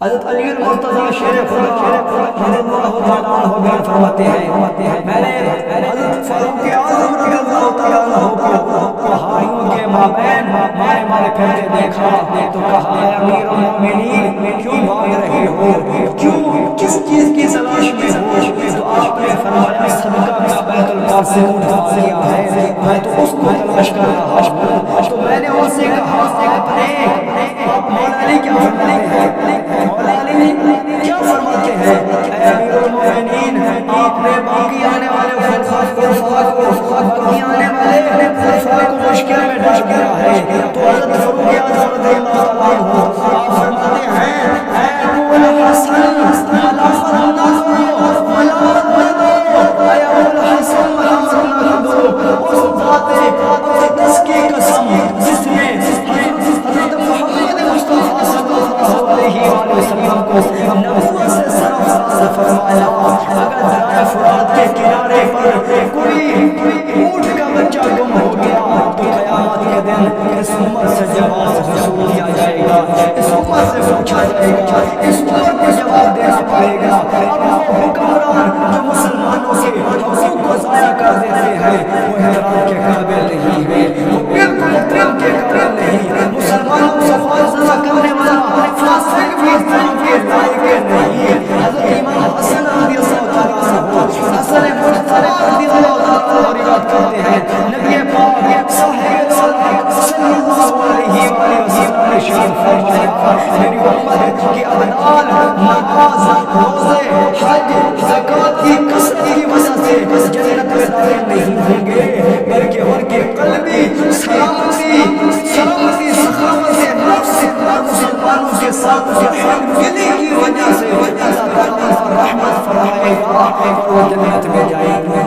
حضرت علی المرتضیٰ شیر خدا رضی اللہ تعالیٰ عنہ بیان فرماتے ہیں میں نے حضرت فاروق اعظم رضی اللہ تعالیٰ عنہ کو پہاڑیوں کے مابین مارے پھرتے دیکھا تو کہا اے امیر المومنین کیوں بھاگ رہے ہو، کیوں کس چیز کی تلاش میں ہو؟ تو آپ نے فرمایا صدقہ کا بیت المال سے اٹھا لیا ہے، میں تو اس کو تلاش کر رہا ہوں۔ تو میں نے ان سے کہا آپ مولا علی کیا فرماتے ہیں؟ مولا علی کیا فرماتے ہیں؟ اے امیر المومنین آپ نے باقی آنے والے مشکل میں ڈال دیا ہے۔ تو حضرت فاروق اعظم رضی اللہ تعالیٰ عنہ آپ فرماتے ہیں اے ابو الحسن ملامت نہ کرو، ملامت نہ دو، اے ابو الحسن ملامت نہ دو، اس ذات اقدس کی قسم جس نے حضرت محمد مصطفیٰ صلی اللہ علیہ وآلہ وسلم کو نبوت سے سرفراز فرمایا، اگر دریا فرات کے کنارے پر کوئی اونٹ کا بچہ گم ہو گیا تو قیامت کے دن اس امت سے جواب وصول کیا جائے گا، اس امت سے پوچھا جائے گا، اس امت کو جواب دینا پڑے گا۔ اب وہ حکمران جو مسلمانوں کے حقوق کو ضائع کر دیتے ہیں وہ حضرات کے قابل نہیں ہے، وہ بالکل احترام کے قابل نہیں، مسلمانوں کو فاصلہ کرنے والا فاسق بھی احترام کے لائق نہیں۔ حضرت امام حسن رضی اللہ تعالیٰ عنہ حسن مجتبی رضی اللہ تعالیٰ عنہ روایت کرتے ہیں نبی پاک صاحب صلی اللہ علیہ وآلہ وسلم نے ارشاد فرمایا میری امت کے ابدال نماز، روزے، حج، زکوٰۃ کی کثرت کی وجہ سے جنت میں داخل نہیں ہوں گے بلکہ ان کے قلبی سلامتی سخاوت سے نفس مسلمانوں کے ساتھ دلی کی وجہ سے اللہ تعالیٰ رحمت فرمائے گا اور وہ جنت میں جائیں گے۔